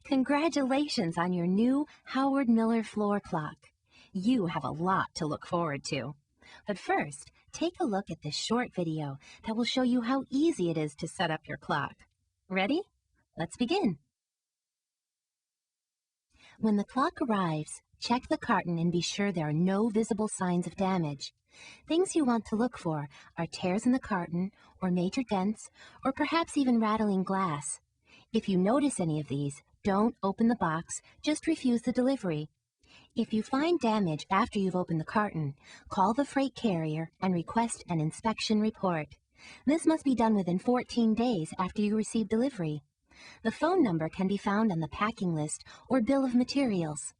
Congratulations on your new Howard Miller floor clock. You have a lot to look forward to. But first, take a look at this short video that will show you how easy it is to set up your clock. Ready? Let's begin. When the clock arrives, check the carton and be sure there are no visible signs of damage. Things you want to look for are tears in the carton, or major dents, or perhaps even rattling glass. If you notice any of these, don't open the box, just refuse the delivery. If you find damage after you've opened the carton, call the freight carrier and request an inspection report. This must be done within 14 days after you receive delivery. The phone number can be found on the packing list or bill of materials.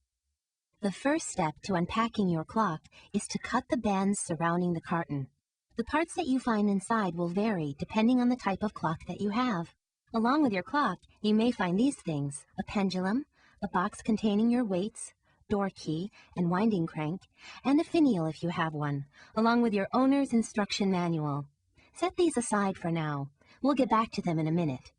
The first step to unpacking your clock is to cut the bands surrounding the carton. The parts that you find inside will vary depending on the type of clock that you have. Along with your clock, you may find these things: a pendulum, a box containing your weights, door key and winding crank, and a finial if you have one, along with your owner's instruction manual. Set these aside for now. We'll get back to them in a minute.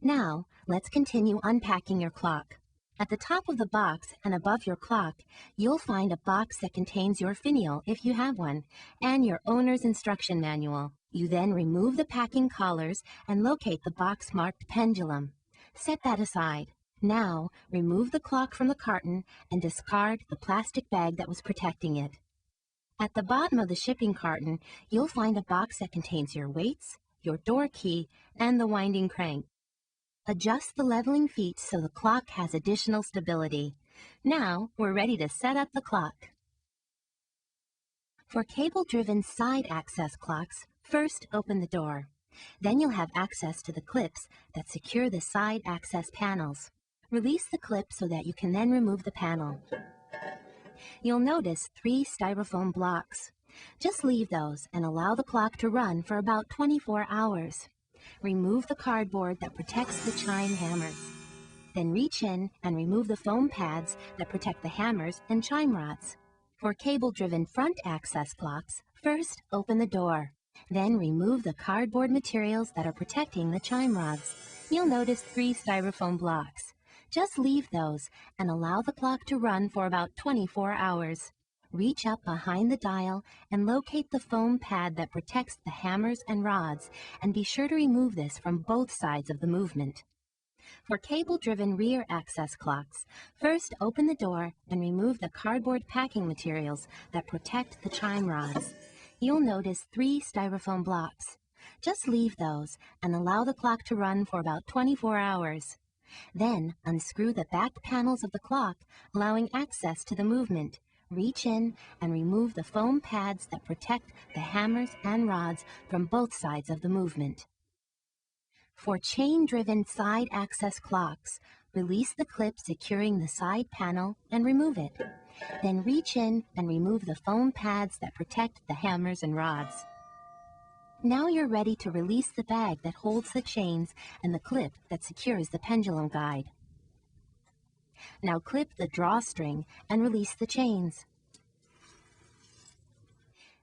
Now, let's continue unpacking your clock. At the top of the box and above your clock, you'll find a box that contains your finial, if you have one, and your owner's instruction manual. You then remove the packing collars and locate the box marked pendulum. Set that aside. Now, remove the clock from the carton and discard the plastic bag that was protecting it. At the bottom of the shipping carton, you'll find a box that contains your weights, your door key, and the winding crank. Adjust the leveling feet so the clock has additional stability. Now, we're ready to set up the clock. For cable-driven side access clocks, first open the door. Then you'll have access to the clips that secure the side access panels. Release the clip so that you can then remove the panel. You'll notice 3 styrofoam blocks. Just leave those and allow the clock to run for about 24 hours. Remove the cardboard that protects the chime hammers. Then reach in and remove the foam pads that protect the hammers and chime rods. For cable-driven front access clocks, first open the door. Then remove the cardboard materials that are protecting the chime rods. You'll notice 3 styrofoam blocks. Just leave those and allow the clock to run for about 24 hours. Reach up behind the dial and locate the foam pad that protects the hammers and rods, and be sure to remove this from both sides of the movement. For cable-driven rear access clocks, first open the door and remove the cardboard packing materials that protect the chime rods. You'll notice 3 styrofoam blocks. Just leave those and allow the clock to run for about 24 hours. Then unscrew the back panels of the clock, allowing access to the movement. Reach in and remove the foam pads that protect the hammers and rods from both sides of the movement. For chain-driven side access clocks, release the clip securing the side panel and remove it. Then reach in and remove the foam pads that protect the hammers and rods. Now you're ready to release the bag that holds the chains and the clip that secures the pendulum guide. Now clip the drawstring and release the chains.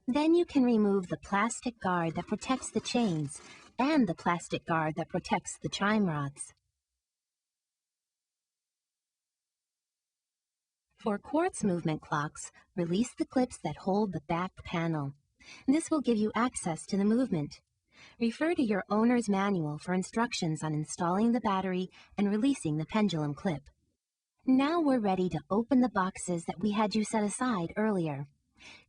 Then you can remove the plastic guard that protects the chains and the plastic guard that protects the chime rods. For quartz movement clocks, release the clips that hold the back panel. This will give you access to the movement. Refer to your owner's manual for instructions on installing the battery and releasing the pendulum clip. Now we're ready to open the boxes that we had you set aside earlier.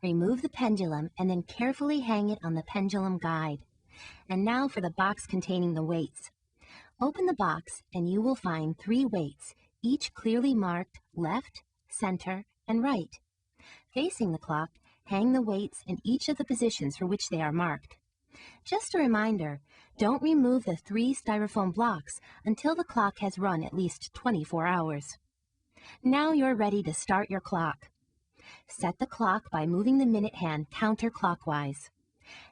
Remove the pendulum and then carefully hang it on the pendulum guide. And now for the box containing the weights. Open the box and you will find 3 weights, each clearly marked left, center, and right. Facing the clock, hang the weights in each of the positions for which they are marked. Just a reminder, don't remove the 3 styrofoam blocks until the clock has run at least 24 hours. Now you're ready to start your clock. Set the clock by moving the minute hand counterclockwise.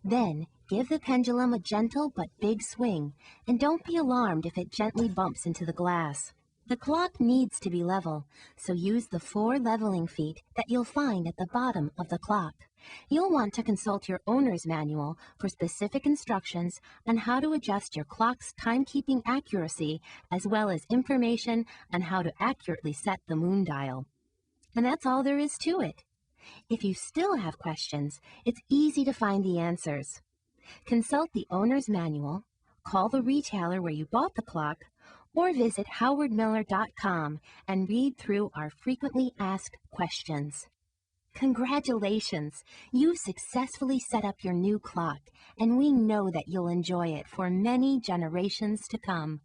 Then, give the pendulum a gentle but big swing, and don't be alarmed if it gently bumps into the glass. The clock needs to be level, so use the 4 leveling feet that you'll find at the bottom of the clock. You'll want to consult your owner's manual for specific instructions on how to adjust your clock's timekeeping accuracy, as well as information on how to accurately set the moon dial. And that's all there is to it. If you still have questions, it's easy to find the answers. Consult the owner's manual, call the retailer where you bought the clock, or visit howardmiller.com and read through our frequently asked questions. Congratulations! You've successfully set up your new clock, and we know that you'll enjoy it for many generations to come.